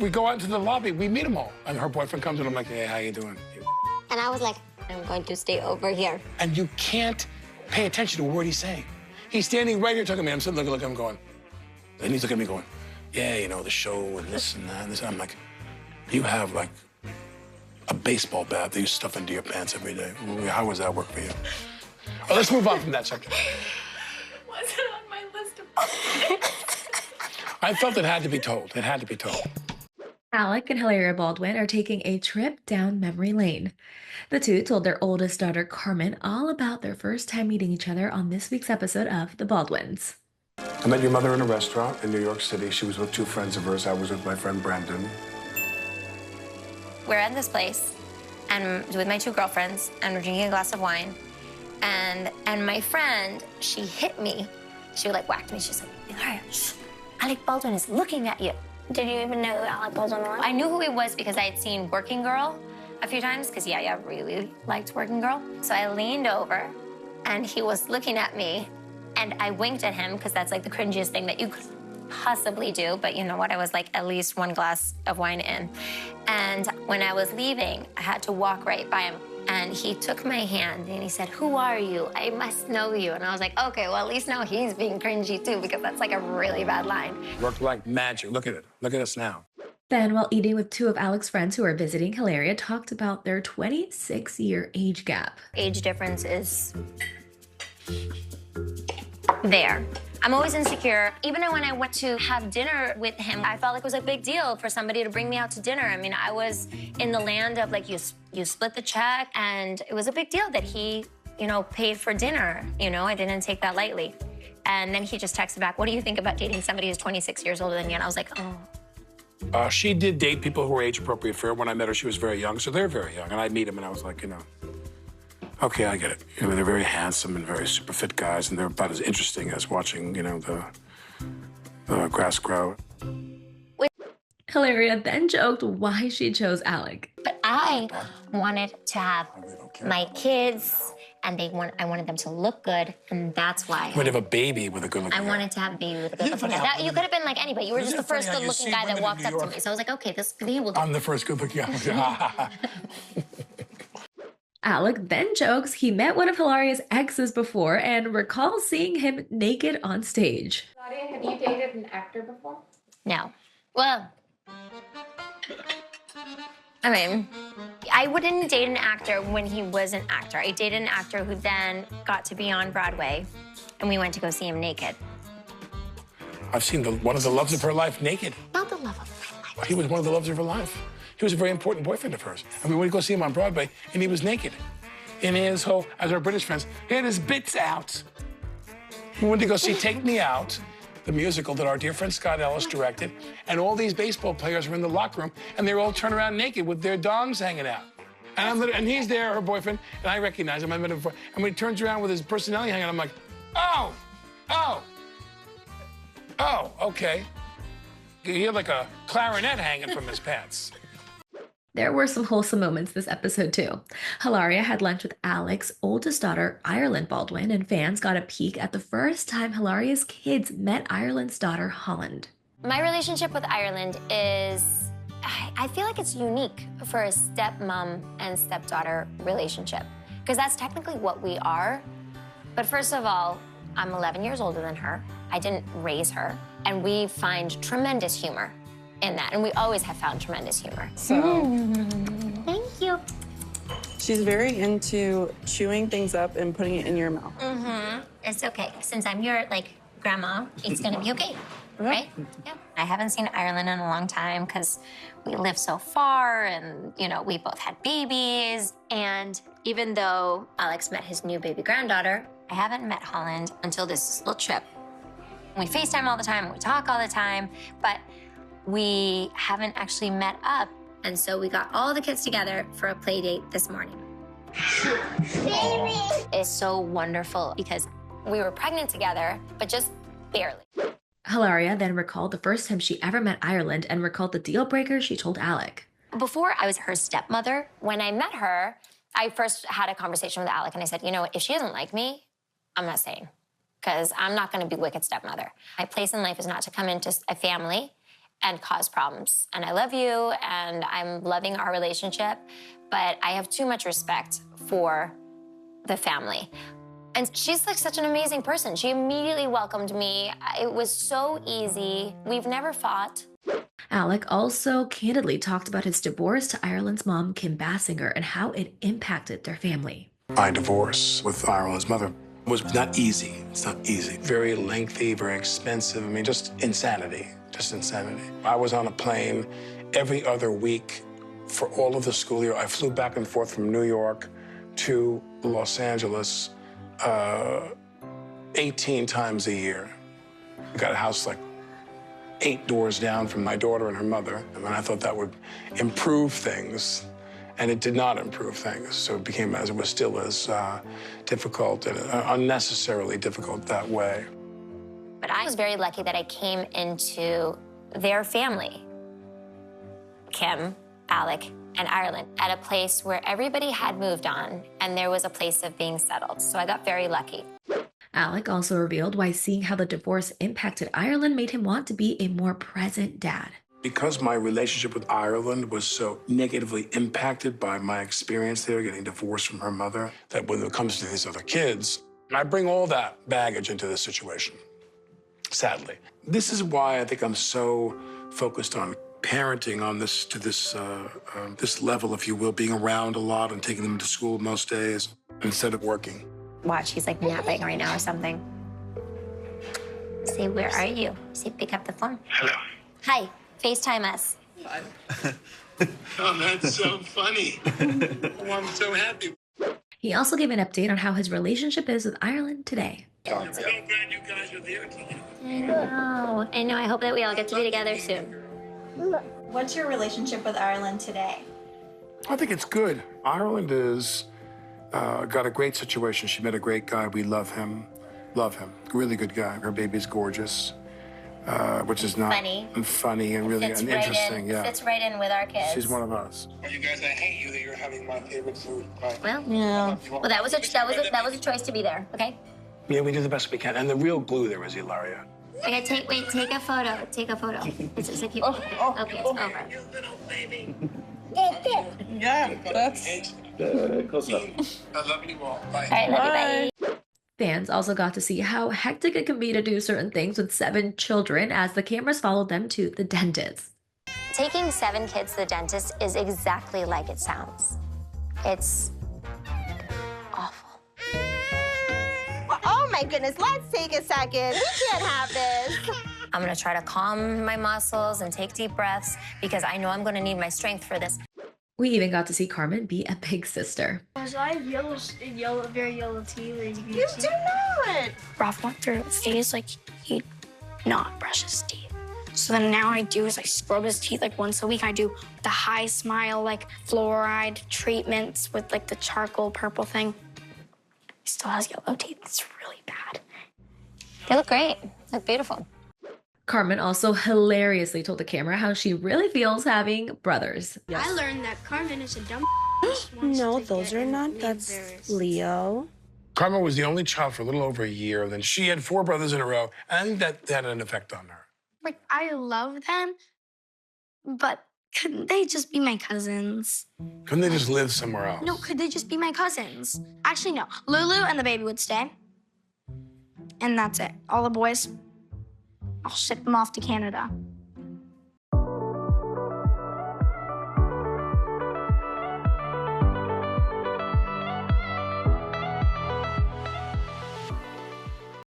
we go out into the lobby, we meet them all. And her boyfriend comes and I'm like, hey, how you doing? And I was like, I'm going to stay over here. And you can't pay attention to a word he's saying. He's standing right here talking to me. I'm sitting looking at him going, and he's looking at me going, yeah, you know, the show and this and that and this. And I'm like, you have like a baseball bat that you stuff into your pants every day. How does that work for you? Oh, let's move on from that subject. Wasn't on my list of I felt it had to be told. It had to be told. Alec and Hilaria Baldwin are taking a trip down memory lane. The two told their oldest daughter, Carmen, all about their first time meeting each other on this week's episode of The Baldwins. I met your mother in a restaurant in New York City. She was with two friends of hers. I was with my friend Brandon. We're at this place, and with my two girlfriends, and we're drinking a glass of wine. And my friend, she hit me. She like whacked me. She's like, Hilaria, shh, Alec Baldwin is looking at you. Did you even know who Alec Baldwin was? I knew who he was because I had seen Working Girl a few times, because I really liked Working Girl. So I leaned over, and he was looking at me, and I winked at him, because that's like the cringiest thing that you could possibly do. But you know what? I was like at least one glass of wine in. And when I was leaving, I had to walk right by him. And he took my hand and he said, who are you? I must know you. And I was like, okay, well, at least now he's being cringy too, because that's like a really bad line. Worked like magic. Look at it. Look at us now. Then, while eating with two of Alec's friends who are visiting, Hilaria talked about their 26-year age gap. Age difference is there. I'm always insecure. Even when I went to have dinner with him, I felt like it was a big deal for somebody to bring me out to dinner. I mean, I was in the land of like, you split the check, and it was a big deal that he, paid for dinner. I didn't take that lightly. And then he just texted back, what do you think about dating somebody who's 26 years older than you? And I was like, oh. She did date people who were age appropriate for her. When I met her, she was very young, so they're very young. And I'd meet him and I was like, okay, I get it. They're very handsome and very super fit guys, and they're about as interesting as watching, the grass grow. Hilaria then joked why she chose Alec. But I wanted to have my kids, and I wanted them to look good, and that's why. You would have a baby with a good-looking guy. I wanted to have a baby with a good-looking guy. You could have been like anybody. You were just the first good-looking guy that walked up to me. So I was like, okay, this will do. I'm the first good-looking guy. Alec then jokes he met one of Hilaria's exes before and recalls seeing him naked on stage. Claudia, have you dated an actor before? No. Well, I mean, I wouldn't date an actor when he was an actor. I dated an actor who then got to be on Broadway, and we went to go see him naked. I've seen one of the loves of her life naked. Not the love of my life. He was one of the loves of her life. He was a very important boyfriend of hers. And we went to go see him on Broadway, and he was naked. In his whole, as our British friends, he had his bits out. We went to go see Take Me Out, the musical that our dear friend Scott Ellis directed, and all these baseball players were in the locker room, and they were all turned around naked with their dongs hanging out. And he's there, her boyfriend, and I recognize him. I met him before. And when he turns around with his personality hanging out, I'm like, oh, okay. He had like a clarinet hanging from his pants. There were some wholesome moments this episode, too. Hilaria had lunch with Alec's oldest daughter, Ireland Baldwin, and fans got a peek at the first time Hilaria's kids met Ireland's daughter, Holland. My relationship with Ireland is, I feel like it's unique for a stepmom and stepdaughter relationship, because that's technically what we are. But first of all, I'm 11 years older than her. I didn't raise her, and we find tremendous humor in that, and we always have found tremendous humor. So, thank you. She's very into chewing things up and putting it in your mouth. It's okay. Since I'm your, grandma, it's gonna be okay, right? Yeah. I haven't seen Ireland in a long time because we live so far and, we both had babies. And even though Alex met his new baby granddaughter, I haven't met Holland until this little trip. We FaceTime all the time, we talk all the time, but we haven't actually met up. And so we got all the kids together for a play date this morning. Baby! It's so wonderful because we were pregnant together, but just barely. Hilaria then recalled the first time she ever met Ireland and recalled the deal breaker she told Alec. Before I was her stepmother, when I met her, I first had a conversation with Alec and I said, if she doesn't like me, I'm not staying, because I'm not gonna be wicked stepmother. My place in life is not to come into a family and cause problems. And I love you, and I'm loving our relationship, but I have too much respect for the family. And she's like such an amazing person. She immediately welcomed me. It was so easy. We've never fought. Alec also candidly talked about his divorce to Ireland's mom, Kim Basinger, and how it impacted their family. My divorce with Ireland's mother was not easy. It's not easy. Very lengthy, very expensive. I mean, just insanity. Just insanity. I was on a plane every other week for all of the school year. I flew back and forth from New York to Los Angeles 18 times a year. I got a house like 8 doors down from my daughter and her mother. And I thought that would improve things, and it did not improve things. So it became, as it was still as difficult and unnecessarily difficult that way. But I was very lucky that I came into their family, Kim, Alec, and Ireland, at a place where everybody had moved on and there was a place of being settled. So I got very lucky. Alec also revealed why seeing how the divorce impacted Ireland made him want to be a more present dad. Because my relationship with Ireland was so negatively impacted by my experience there, getting divorced from her mother, that when it comes to these other kids, I bring all that baggage into this situation, sadly. This is why I think I'm so focused on parenting on this, to this level, if you will, being around a lot and taking them to school most days instead of working. Watch, he's like napping right now or something. Say, where are you? Say, pick up the phone. Hello. Hi, FaceTime us. Oh, that's so funny. Oh, I'm so happy. He also gave an update on how his relationship is with Ireland today. I'm so glad you guys are there together. I know. I hope that we all get to be together soon. What's your relationship with Ireland today? I think it's good. Ireland is got a great situation. She met a great guy. We love him. Love him. Really good guy. Her baby's gorgeous, which is not funny and really and interesting. Yeah, fits right in with our kids. She's one of us. Well, you guys, I hate you that you're having my favorite food. Right? Well, yeah. Well, that was a choice to be there. Okay. Yeah, we do the best we can. And the real glue there is Hilaria. Okay, take a photo. Take a photo. It's like you. Okay, it's over. You little baby. Yeah, that's... Close enough. I love you all. Bye. All right, love you, bye. Fans also got to see how hectic it can be to do certain things with 7 children as the cameras followed them to the dentist. Taking 7 kids to the dentist is exactly like it sounds. It's awful. Oh my goodness, let's take a second. We can't have this. I'm gonna try to calm my muscles and take deep breaths because I know I'm gonna need my strength for this. We even got to see Carmen be a big sister. So I have very yellow teeth. You do not. Ralph went through a phase like he'd not brush his teeth. So then now I do is I scrub his teeth like once a week. I do the high smile, like fluoride treatments with like the charcoal purple thing. He still has yellow teeth. It's really bad. They look great. They look beautiful. Carmen also hilariously told the camera how she really feels having brothers. I learned that Carmen is a dumb. No, those are not. That's Leo. Carmen was the only child for a little over a year. Then she had 4 brothers in a row, and that had an effect on her. Like, I love them, but couldn't they just be my cousins? Couldn't they just live somewhere else? No, could they just be my cousins? Actually, no. Lulu and the baby would stay. And that's it. All the boys, I'll ship them off to Canada.